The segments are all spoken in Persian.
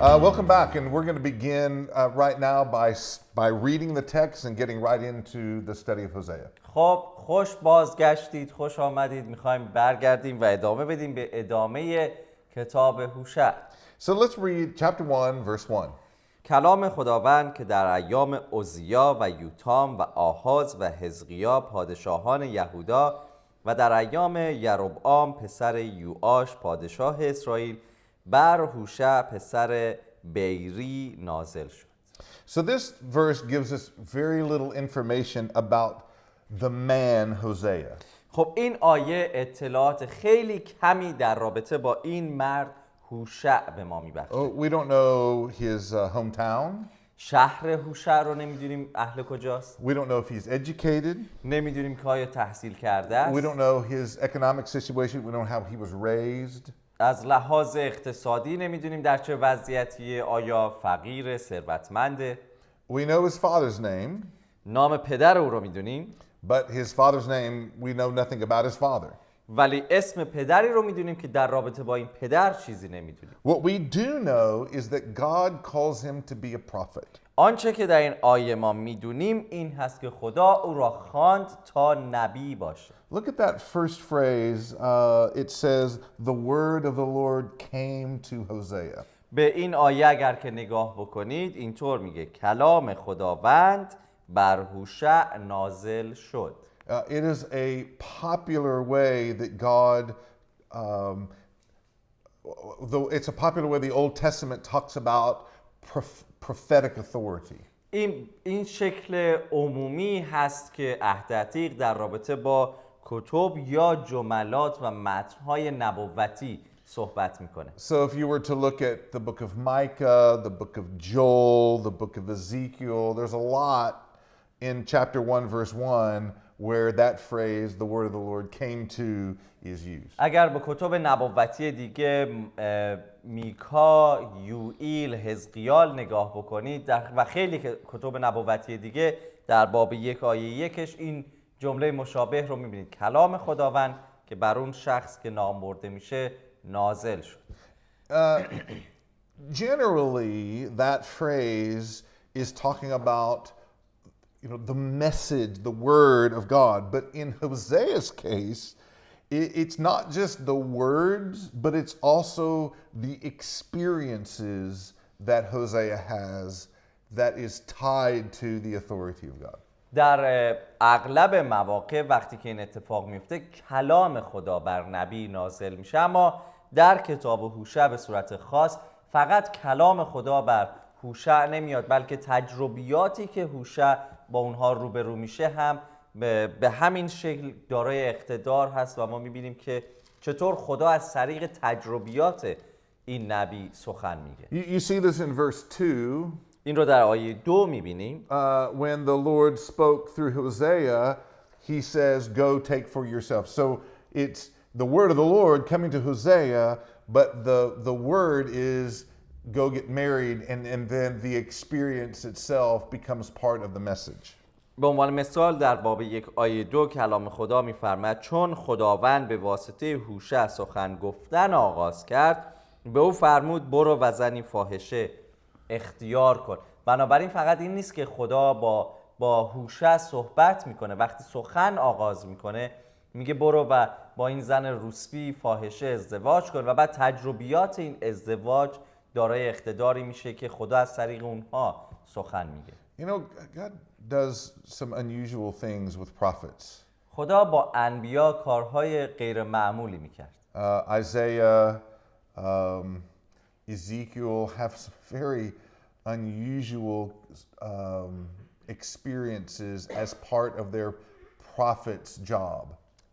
Welcome back, and we're going to begin right now by reading the text and getting right into the study of Hosea. خب خوش بازگشتید، خوش آمدید. میخوایم برگردیم و ادامه بدیم به ادامه کتاب هوشع. So let's read chapter 1, verse 1. کلام خداوند که در ایام عزیا و یوتام و آحاز و حزقیا پادشاهان یهودا و در ایام یربعام پسر یوآش پادشاه اسرائیل بر هوشع پسر بیری نازل شد. So this verse gives us very little information about the man Hosea. خب این آیه اطلاعات خیلی کمی در رابطه با این مرد هوشع به ما میبخشه. We don't know his hometown. شهر هوشع رو نمیدونیم اهل کجاست. We don't know if he's educated. نمیدونیم که آیا تحصیل کرده است. We don't know his economic situation. We don't know how he was raised. از لحاظ اقتصادی نمیدونیم در چه وضعیتیه، آیا فقیر، ثروتمنده. We know his father's name. نام پدر او رو میدونیم. But his father's name, we know nothing about his father. ولی اسم پدری رو میدونیم که در رابطه با این پدر چیزی نمیدونیم. What we do know is that God calls him to be a prophet. آنچه که در این آیه ما میدونیم این هست که خدا او را خواند تا نبی باشه. Look at that first phrase. It says, the word of the Lord came to Hosea. به این آیه اگر که نگاه بکنید اینطور میگه کلام خداوند بر هوشع نازل شد. It is a popular way that God, though it's a popular way the Old Testament talks about prophetic authority. این شکل عمومی هست که عهد عتیق در رابطه با کتب یا جملات و متن‌های نبوتی صحبت میکنه. So if you were to look at the book of Micah, the book of Joel, the book of Ezekiel, there's a lot in chapter 1 verse 1 where that phrase, the word of the Lord came to, is used. اگر به کتب نبوتی دیگه میکا، یوئیل، حزقیال نگاه بکنید و خیلی کتب نبوتی دیگه در باب 1 آیه 1 این جمله مشابه رو میبینید، کلام خداوند که بر اون شخص که نام برده میشه نازل شد. Generally, that phrase is talking about the message, the word of God. But in Hosea's case, it's not just the words, but it's also the experiences that Hosea has that is tied to the authority of God. در اغلب مواقع وقتی که این اتفاق میفته کلام خدا بر نبی نازل میشه، اما در کتاب هوشع به صورت خاص فقط کلام خدا بر هوشع نمیاد، بلکه تجربیاتی که هوشع با اونها روبرو میشه هم به همین شکل دارای اقتدار هست و ما میبینیم که چطور خدا از طریق تجربیات این نبی سخن میگه. You see this in verse 2. این رو در آیه 2 میبینیم. When the Lord spoke through Hosea, he says, go take for yourself. So it's the word of the Lord coming to Hosea, but the word is go get married, and then the experience itself becomes part of the message. به عنوان مثال در باب 1 آیه 2 کلام خدا میفرماید چون خداوند به واسطه هوشع سخن گفتن آغاز کرد به او فرمود برو و زنی فاحشه اختیار کن. بنابراین فقط این نیست که خدا با هوشع صحبت میکنه، وقتی سخن آغاز میکنه میگه برو و با این زن روسپی فاحشه ازدواج کن و بعد تجربیات این ازدواج دارای اقتداری میشه که خدا از طریق اونها سخن میگه. You know, God does some unusual things with prophets. خدا با انبیا کارهای غیر معمولی میکرد. Isaiah, Ezekiel have some very unusual experiences as part of their prophet's job.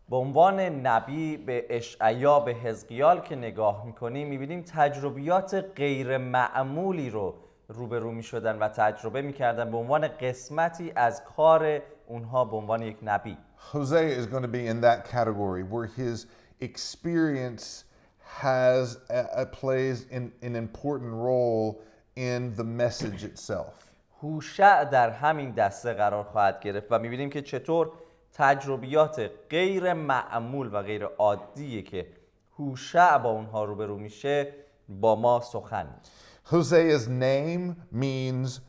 به عنوان نبی به اشعیا، به حزقیال که نگاه میکنیم میبینیم تجربیات غیر معمولی رو روبرو میشدن و تجربه میکردن به عنوان قسمتی از کار اونها به عنوان یک نبی. Hosea is going to be in that category where his experience plays an important role in the message itself. هوشع در همین دسته قرار خواهد گرفت و میبینیم که چطور تجربیات غیر معمول و غیر عادیه که هوشع با اونها روبرو میشه با ما سخن. Hosea's name means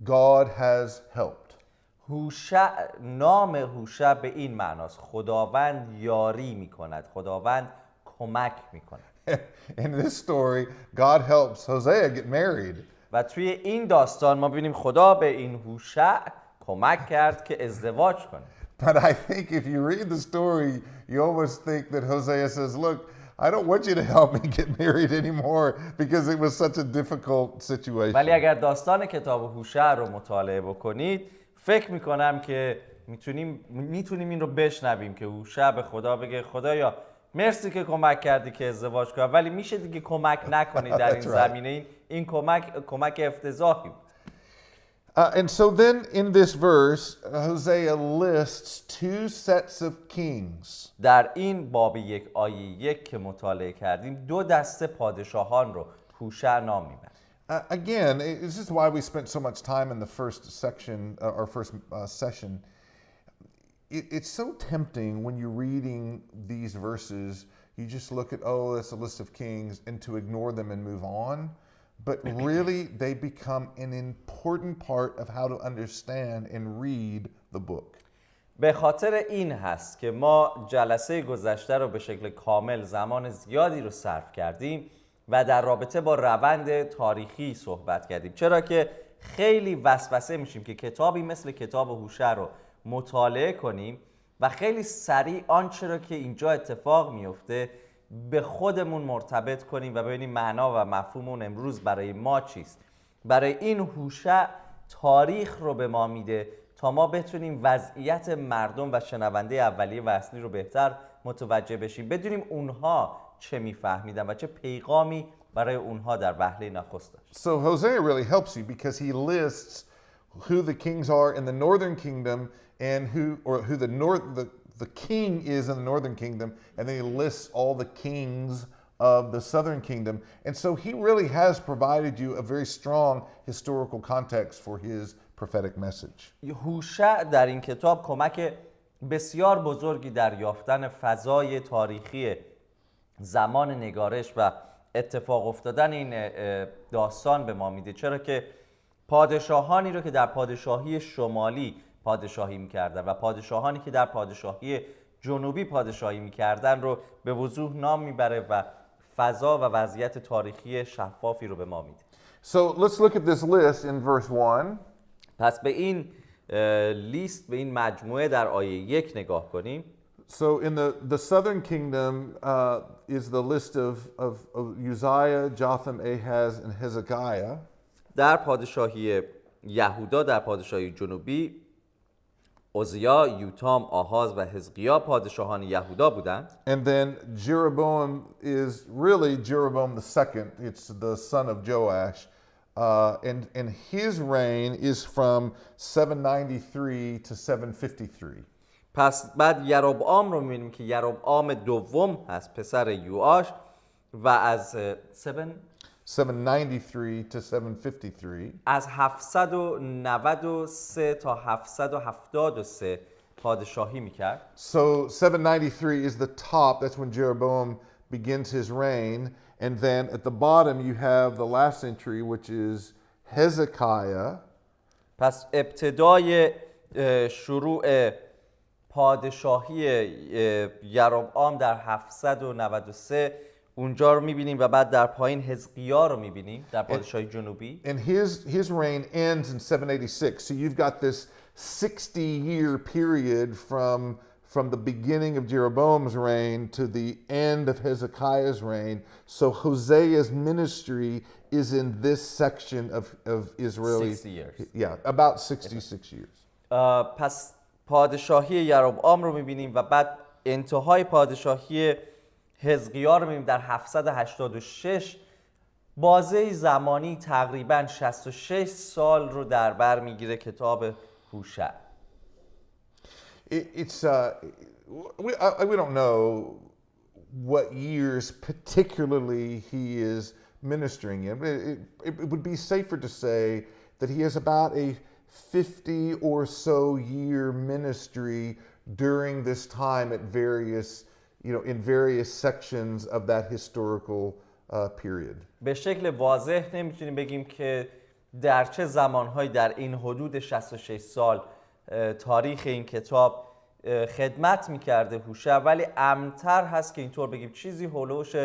God has helped. هوشع، نام هوشع به این معناست: خداوند یاری میکند، خداوند کمک میکند. In this story, God helps Hosea get married. و توی این داستان ما ببینیم خدا به این هوشع کمک کرد که ازدواج کنه. But I think if you read the story, you almost think that Hosea says, look, I don't want you to help me get married anymore because it was such a difficult situation. ولی اگر داستان کتاب هوشع رو مطالعه بکنید، فکر میکنم که میتونیم این رو بشنویم که هوشع به خدا بگه خدایا مرسی که کمک کردی که ازدواج کنم، ولی میشه دیگه کمک نکنی در این زمینه. این کمک افتضاحی بود. And so then in this verse, Hosea lists two sets of kings. در این باب 1 آیه 1 که مطالعه کردیم، دو دسته پادشاهان رو هوشع نام میبره. Again, this is why we spent so much time in the first section, or first session. It's so tempting when you're reading these verses, you just look at, oh, that's a list of kings, and to ignore them and move on. But really, they become an important part of how to understand and read the book. به خاطر این هست که ما جلسه گذشته رو به شکل کامل زمان زیادی رو صرف کردیم و در رابطه با روند تاریخی صحبت کردیم، چرا که خیلی وسوسه میشیم که کتابی مثل کتاب هوشع رو مطالعه کنیم و خیلی سریع آنچه رو که اینجا اتفاق میفته به خودمون مرتبط کنیم و ببینیم معنا و مفهوم اون امروز برای ما چیست. برای این هوشع تاریخ رو به ما میده تا ما بتونیم وضعیت مردم و شنونده اولیه و اصلی رو بهتر متوجه بشیم، بدونیم اونها چه میفهمیدن و چه پیغامی برای اونها در وهله نخست داشت. So Hosea really helps you because he lists who the kings are in the northern kingdom and who the king is in the northern kingdom, and then he lists all the kings of the southern kingdom. And so he really has provided you a very strong historical context for his prophetic message. هوشع در این کتاب کمک بسیار بزرگی در یافتن فضای تاریخی زمان نگارش و اتفاق افتادن این داستان به ما میده، چرا که پادشاهانی رو که در پادشاهی شمالی پادشاهی میکردن و پادشاهانی که در پادشاهی جنوبی پادشاهی میکردن رو به وضوح نام میبره و فضا و وضعیت تاریخی شفافی رو به ما میده. So let's look at this list in verse 1. پس به این لیست، به این مجموعه در آیه 1 نگاه کنیم. So in the southern kingdom is the list of Uzziah, Jotham, Ahaz, and Hezekiah. در پادشاهی یهودا، در پادشاهی جنوبی، عزیا، یوتام، آهاز و حزقیا پادشاهان یهودا بودند. And then Jeroboam is really Jeroboam the second. It's the son of Joash. And his reign is from 793 to 753. پس بعد یربعام رو می‌بینیم که یربعام دوم هست، پسر یوآش، و از 793 to 753. از 793 تا 773 پادشاهی میکرد. So 793 is the top. That's when Jeroboam begins his reign. And then at the bottom you have the last entry, which is Hezekiah. پس ابتدای شروع پادشاهی یربعام در 793 اونجا رو میبینیم و بعد در پایین حزقیا رو میبینیم در پادشاهی جنوبی. And his reign ends in 786. So you've got this 60-year period from the beginning of Jeroboam's reign to the end of Hezekiah's reign. So Hosea's ministry is in this section of Israeli. 60 years. Yeah, about 66 years. پس پادشاهی یربعام رو میبینیم و بعد انتهای پادشاهی حزقیا رو میبینیم در 786. بازه زمانی تقریباً 66 سال رو در بر میگیره کتاب هوشع. We don't know what years particularly he is ministering in. It would be safer to say that he has about a 50 or so year ministry during this time at various, in various sections of that historical period. به شکل واضح نمیتونیم بگیم که در چه زمانهایی در این حدود 66 سال تاریخ این کتاب خدمت میکرده هوشع، ولی امتر هست که اینطور بگیم چیزی هولوش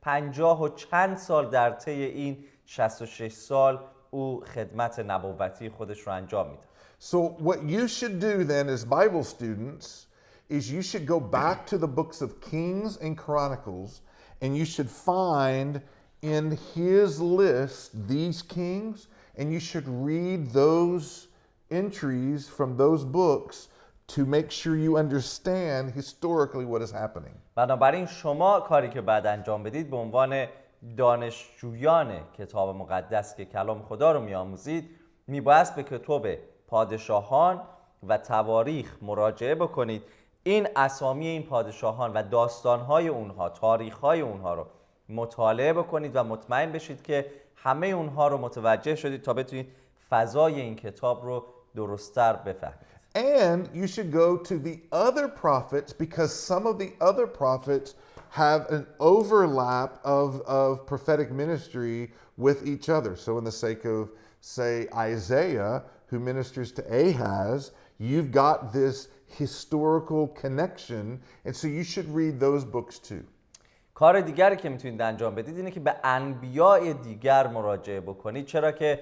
50 و چند سال در طی این 66 سال او خدمت نبوتی خودش رو انجام میده. So what you should do then as Bible students is you should go back to the books of Kings and Chronicles and you should find in his list these kings and you should read those entries from those books to make sure you understand historically what is happening. بنابراین شما کاری که بعد انجام بدید به عنوان دانشجویان کتاب مقدس که کلام خدا رو میآموزید، میبایست به کتب پادشاهان و تواریخ مراجعه بکنید. این اسامی این پادشاهان و داستانهای اونها، تاریخهای اونها رو مطالعه بکنید و مطمئن بشید که همه اونها رو متوجه شدید تا بتونید فضای این کتاب رو درست‌تر بفهمید. And you should go to the other prophets because some of the other prophets have an overlap of prophetic ministry with each other. So in the sake of, say, Isaiah, who ministers to Ahaz, you've got this historical connection, and so you should read those books too. کار دیگری که میتونید انجام بدید اینه که به انبیاء دیگر مراجعه بکنید، چرا که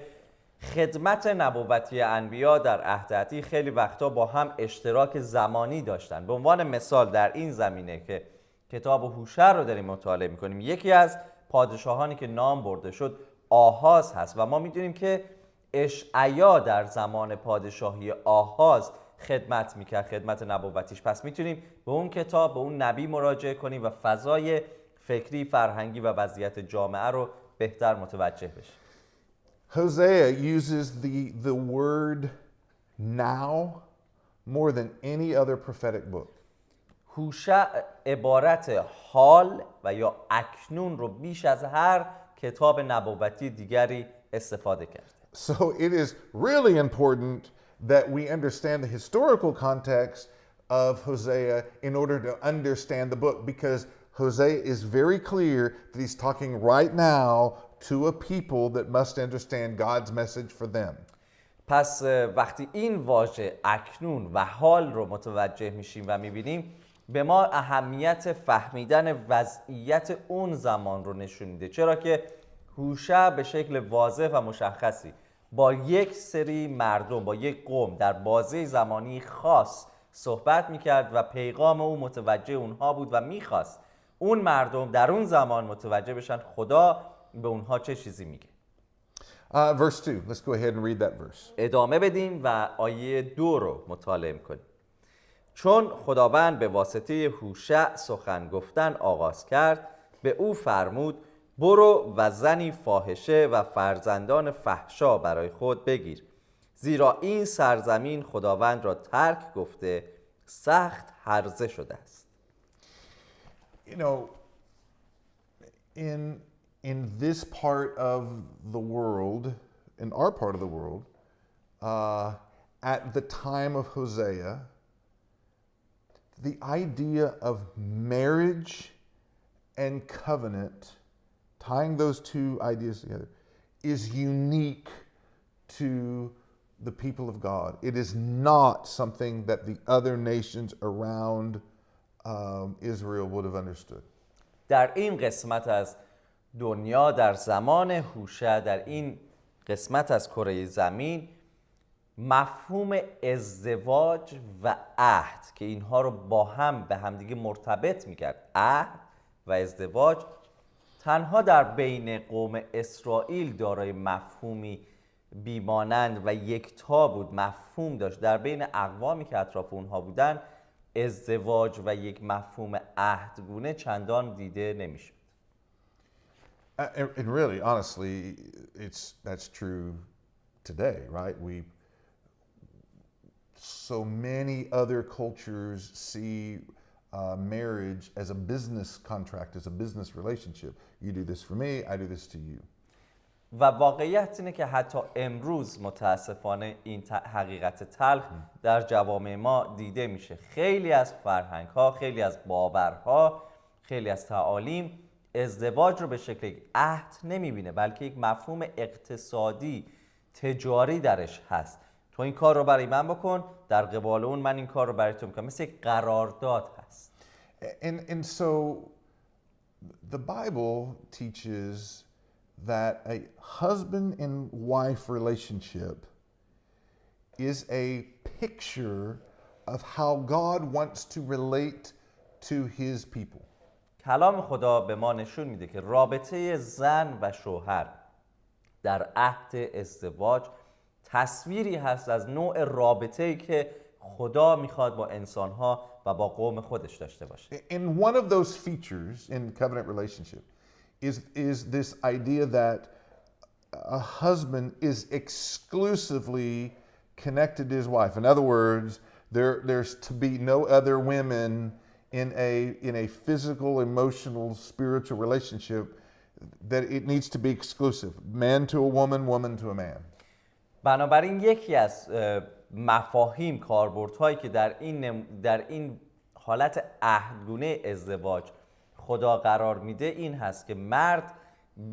خدمت نبوتی انبیا در عهد عتیق خیلی وقتا با هم اشتراک زمانی داشتن. به عنوان مثال در این زمینه که کتاب هوشع رو داریم مطالعه میکنیم، یکی از پادشاهانی که نام برده شد آحاز هست و ما میدونیم که اشعیا در زمان پادشاهی آحاز خدمت میکرد، خدمت نبوتیش. پس میتونیم به اون کتاب، به اون نبی مراجعه کنیم و فضای فکری، فرهنگی و وضعیت جامعه رو بهتر متوجه بشیم. Hosea uses the word now more than any other prophetic book. هوشع عبارت حال و یا اکنون رو بیش از هر کتاب نبوتی دیگری استفاده کرده. So it is really important that we understand the historical context of Hosea in order to understand the book, because Hosea is very clear that he's talking right now to a people that must understand God's message for them. پس وقتی این واژه اکنون و حال رو متوجه میشیم و میبینیم، به ما اهمیت فهمیدن وضعیت اون زمان رو نشون میده، چرا که هوشع به شکل واضح و مشخصی با یک سری مردم، با یک قوم در بازه زمانی خاص صحبت میکرد و پیغام او متوجه اونها بود و میخواست اون مردم در اون زمان متوجه بشن خدا به اونها چه چیزی میگه. Verse 2. Let's go ahead and read that verse. ادامه بدیم و آیه 2 رو مطالعه کنیم. چون خداوند به واسطه هوشع سخن گفتن آغاز کرد، به او فرمود برو و زنی فاحشه و فرزندان فحشا برای خود بگیر، زیرا این سرزمین خداوند را ترک گفته سخت هرزه شده است. You know, in this part of the world, in our part of the world, at the time of Hosea, the idea of marriage and covenant, tying those two ideas together, is unique to the people of God. It is not something that the other nations around Israel would have understood. در این قسمت از دنیا، در زمان هوشع، در این قسمت از کره زمین، مفهوم ازدواج و عهد که اینها رو با هم به همدیگه مرتبط میکرد، عهد و ازدواج، تنها در بین قوم اسرائیل دارای مفهومی بیمانند و یکتا بود، مفهوم داشت. در بین اقوامی که اطراف اونها بودن ازدواج و یک مفهوم عهدگونه چندان دیده نمیشد. And really, honestly, that's true today, right? So many other cultures see marriage as a business contract, as a business relationship. You do this for me, I do this to you. و واقعیت اینه که حتی امروز متاسفانه این حقیقت تلخ در جوامع ما دیده میشه. خیلی از فرهنگ‌ها، خیلی از باورها، خیلی از تعالیم ازدواج رو به شکل یک عهد نمیبینه، بلکه یک مفهوم اقتصادی تجاری درش هست. تو این کار رو برای من بکن، در قبال اون من این کار رو برای تو میکنم. مثل یک قرارداد هست. And so the Bible teaches that a husband and wife relationship is a picture of how God wants to relate to his people. کلام خدا به ما نشون میده که رابطه زن و شوهر در عهد ازدواج تصویری هست از نوع رابطه‌ای که خدا میخواد با انسانها و با قوم خودش داشته باشه. And one of those features in covenant relationship is this idea that a husband is exclusively connected to his wife. In other words, there's to be no other women in a physical, emotional, spiritual relationship, that it needs to be exclusive. Man to a woman, woman to a man. بنابراین یکی از مفاهیم، کاربردهایی که در این حالت عهدگونه ازدواج خدا قرار میده این هست که مرد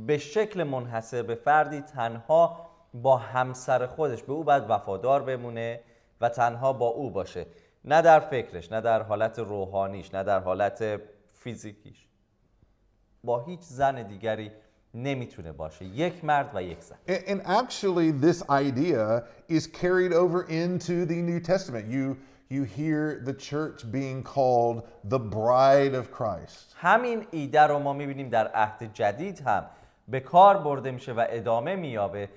به شکل منحصر به فردی تنها با همسر خودش به او باید وفادار بمونه و تنها با او باشه، نه در فکرش، نه در حالت روحانیش، نه در حالت فیزیکیش. با هیچ زن دیگری نمیتونه باشه، یک مرد و یک زن. And actually this idea is carried over into the New Testament. You hear the church being called the bride of Christ. همین ایده رو ما میبینیم در عهد جدید هم به کار برده میشه و ادامه مییابه.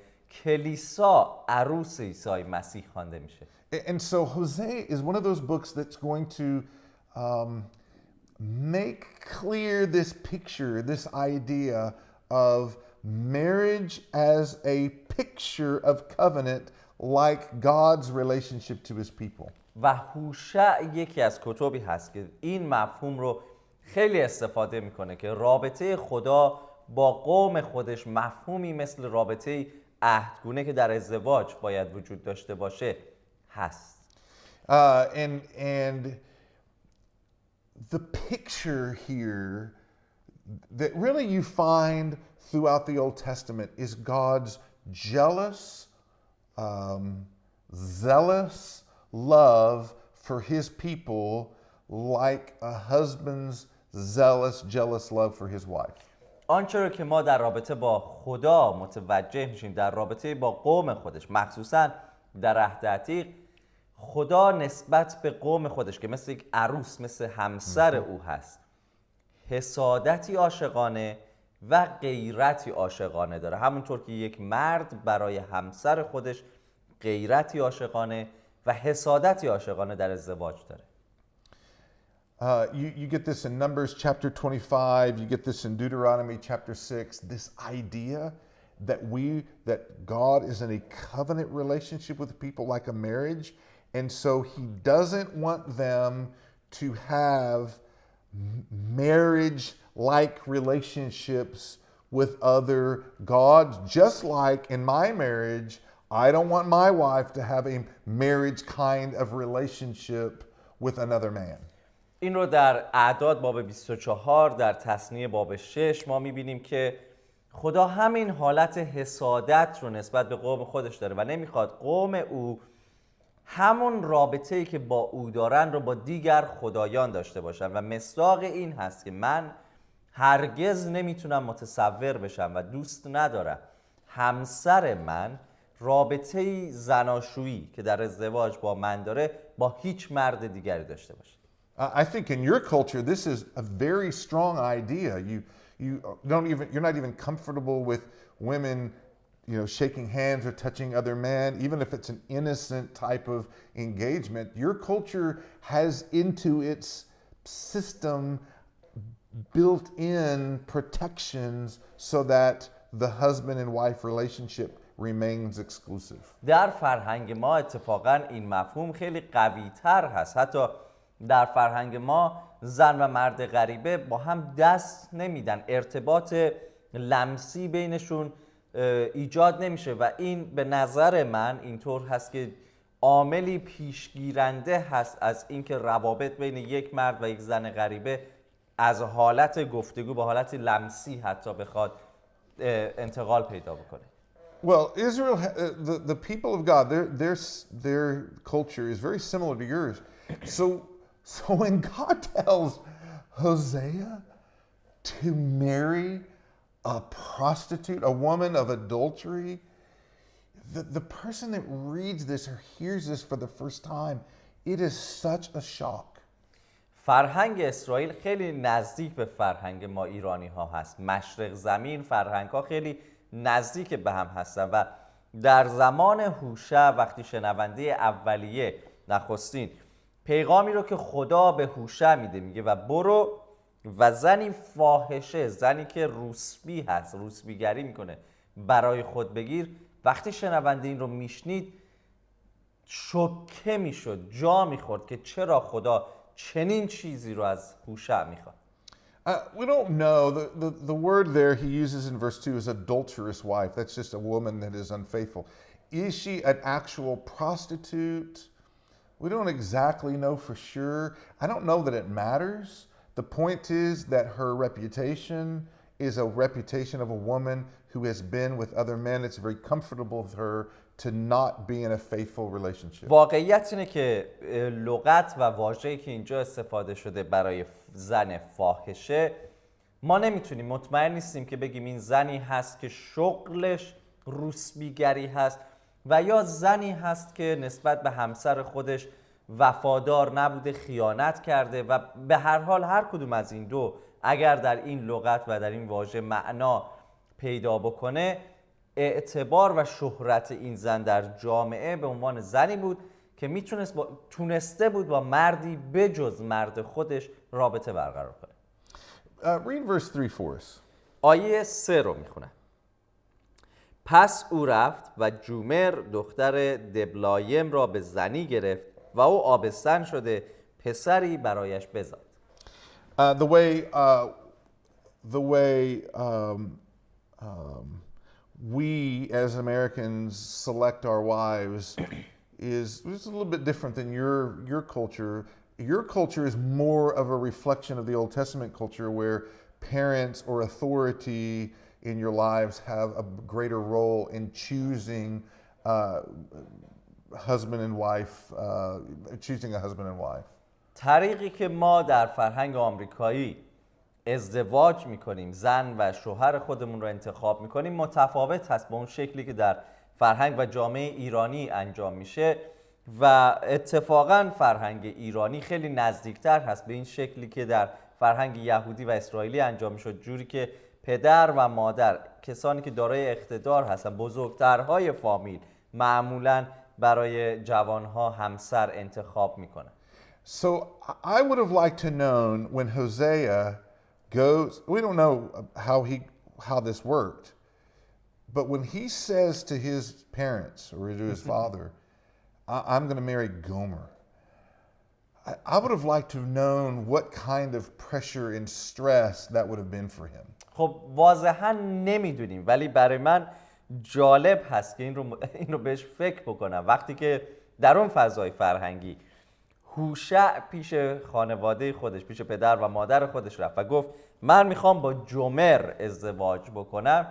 کلیسا عروس عیسی مسیح خوانده میشه. And so Hosea is one of those books that's going to make clear this picture, this idea of marriage as a picture of covenant, like God's relationship to his people. و هوشع یکی از کتبی هست که این مفهوم رو خیلی استفاده میکنه که رابطه خدا با قوم خودش مفهومی مثل رابطه عهدگونه که در ازدواج باید وجود داشته باشه هست. And the picture here that really you find throughout the Old Testament is God's jealous, zealous love for his people, like a husband's zealous, jealous love for his wife. آنچه رو که ما در رابطه با خدا متوجه میشیم در رابطه با قوم خودش، مخصوصا در عهد عتیق، خدا نسبت به قوم خودش که مثل یک عروس، مثل همسر او هست، حسادتی عاشقانه و غیرتی عاشقانه داره. همونطور که یک مرد برای همسر خودش غیرتی عاشقانه و حسادتی عاشقانه در ازدواج داره. You get this in Numbers chapter 25, you get this in Deuteronomy chapter 6, this idea that God is in a covenant relationship with people like a marriage, and so he doesn't want them to have marriage-like relationships with other gods, just like in my marriage, I don't want my wife to have a marriage kind of relationship with another man. این رو در اعداد باب 24 در تثنیه باب 6 ما میبینیم که خدا همین حالت حسادت رو نسبت به قوم خودش داره و نمیخواد قوم او همون رابطه‌ای که با او دارن رو با دیگر خدایان داشته باشن و مصداق این هست که من هرگز نمیتونم متصور بشم و دوست ندارم همسر من رابطه‌ای زناشویی که در ازدواج با من داره با هیچ مرد دیگری داشته باشه. I think in your culture, this is a very strong idea. You're not even comfortable with women, shaking hands or touching other men, even if it's an innocent type of engagement. Your culture has into its system built-in protections so that the husband and wife relationship remains exclusive. در فرهنگ ما اتفاقاً این مفهوم خیلی قوی‌تر هست. حتی در فرهنگ ما زن و مرد غریبه با هم دست نمیدن، ارتباط لمسی بینشون ایجاد نمیشه و این به نظر من اینطور هست که عاملی پیشگیرنده هست از اینکه روابط بین یک مرد و یک زن غریبه از حالت گفتگو به حالت لمسی حتی بخواد انتقال پیدا بکنه. Well, Israel, the people of God, their culture is very similar to yours. So when God tells Hosea to marry a prostitute, a woman of adultery, the person that reads this or hears this for the first time, it is such a shock. فرهنگ اسرائیل خیلی نزدیک به فرهنگ ما ایرانی ها هست. مشرق زمین فرهنگ ها خیلی نزدیک به هم هستن و در زمان هوشع وقتی شنونده اولیه نخستین پیغامی رو که خدا به هوشع میده، میگه و برو و زنی فاحشه، زنی که روسبی هست، روسبیگری میکنه، برای خود بگیر. وقتی شنونده این رو میشنید شوکه میشد، جا میخورد که چرا خدا چنین چیزی رو از هوشع میخواد. We don't know. The word there he uses in verse 2 is adulterous wife. That's just a woman that is unfaithful. Is she an actual prostitute? We don't exactly know for sure. I don't know that it matters. The point is that her reputation is a reputation of a woman who has been with other men. It's very comfortable with her to not be in a faithful relationship. واقعیت اینه که لغت و واژه‌ای که اینجا استفاده شده برای زن فاحشه، ما نمیتونیم، مطمئن نیستیم که بگیم این زنی هست که شغلش روسبیگری هست و یا زنی هست که نسبت به همسر خودش وفادار نبوده، خیانت کرده و به هر حال هر کدوم از این دو اگر در این لغت و در این واژه معنا پیدا بکنه، اعتبار و شهرت این زن در جامعه به عنوان زنی بود که تونسته بود با مردی بجز مرد خودش رابطه برقرار کنه. Read verse 3 for us. آیه 3 رو میخونم. پس او رفت و گومر دختر دبلایم را به زنی گرفت و او آبستن شده پسری برایش بزاد. The way we as Americans select our wives is a little bit different than your culture. Your culture is more of a reflection of the Old Testament culture where parents or authority in your lives have a greater role in choosing husband and wife, choosing a husband and wife. طریقی که ما در فرهنگ آمریکایی ازدواج میکنیم، زن و شوهر خودمون رو انتخاب میکنیم، متفاوت هست با اون شکلی که در فرهنگ و جامعه ایرانی انجام میشه و اتفاقا فرهنگ ایرانی خیلی نزدیکتر هست به این شکلی که در فرهنگ یهودی و اسرائیلی انجام میشد، جوری که پدر و مادر، کسانی که دارای اقتدار هستن، بزرگترهای فامیل، معمولا برای جوانها همسر انتخاب میکنن. So I would have liked to known when Hosea goes, we don't know how this worked, but when he says to his parents or to his father, I'm going to marry Gomer, I would have liked to have known what kind of pressure and stress that would have been for him. خب واضحا نمیدونیم، ولی برای من جالب هست که این رو بهش فکر بکنم. وقتی که در اون فضای فرهنگی هوشع پیش خانواده خودش، پیش پدر و مادر خودش رفت و گفت من میخوام با گومر ازدواج بکنم،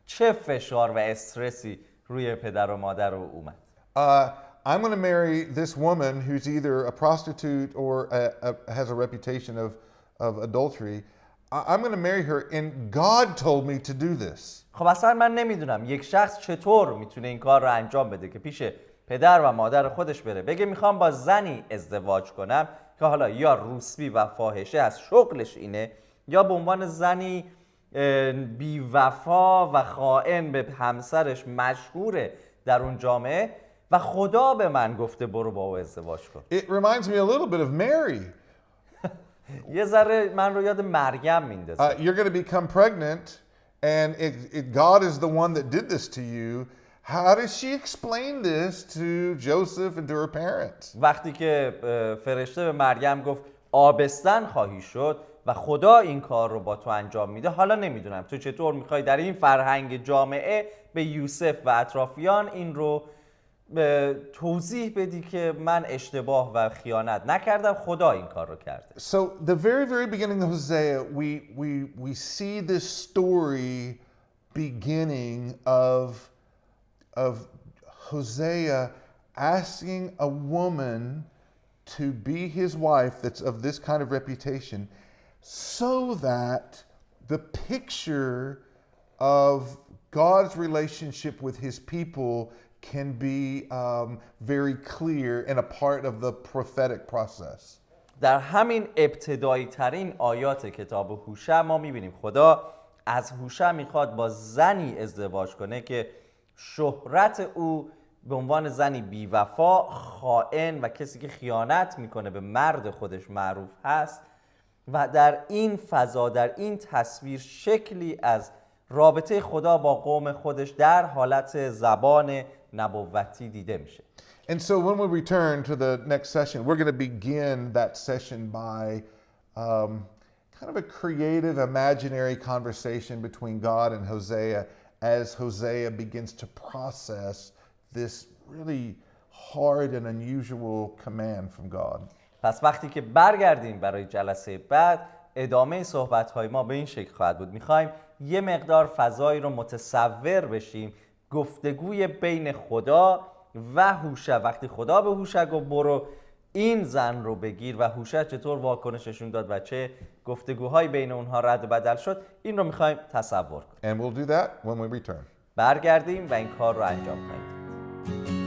چه فشار و استرسی روی پدر و مادر رو اومد. I'm going to marry this woman who's either a prostitute or has a reputation of adultery. I'm going to marry her and God told me to do this. خب اصلا من نمیدونم یک شخص چطور میتونه این کار رو انجام بده که پیش پدر و مادر خودش بره بگه میخوام با زنی ازدواج کنم که حالا یا روسبی و فاحشه از شغلش اینه یا به عنوان زنی بی‌وفا و خائن به همسرش مشهوره در اون جامعه و خدا به من گفته برو با او ازدواج کن. It reminds me a little bit of Mary. یه ذره من رو یاد مریم میندازه. You're going to become pregnant and God is the one that did this to you. How does she explain this to Joseph and to her parents? وقتی که فرشته به مریم گفت آبستن خواهی شد و خدا این کار رو با تو انجام میده، حالا نمیدونم تو چطور میخوای در این فرهنگ جامعه به یوسف و اطرافیان این رو توضیح بدی که من اشتباه و خیانت نکردم، خدا این کار رو کرده. So the very beginning of Hosea, we see this story beginning of Hosea asking a woman to be his wife that's of this kind of reputation, so that the picture of God's relationship with his people can be very clear and a part of the prophetic process. در همین ابتدایی ترین آیات کتاب هوشع ما میبینیم خدا از هوشع میخواد با زنی ازدواج کنه که شهرت او به عنوان زنی بیوفا، خائن و کسی که خیانت میکنه به مرد خودش معروف هست و در این فضا، در این تصویر شکلی از رابطه خدا با قوم خودش در حالت زبان نبوتی دیده میشه. And so when we return to the next session, we're going to begin that session by kind of a creative, imaginary conversation between God and Hosea as Hosea begins to process this really hard and unusual command from God. پس وقتی که برگردیم برای جلسه بعد، ادامه صحبت‌های ما به این شکل خواهد بود. می‌خوایم یه مقدار فضایی رو متصور بشیم، گفتگوی بین خدا و هوشع. وقتی خدا به هوشع گفت برو این زن رو بگیر و هوشع چطور واکنششون داد و چه گفتگوهای بین اونها رد و بدل شد، این رو می‌خوایم تصور کنیم. And we'll do that when we return. برگردیم و این کار رو انجام خواهیم داد.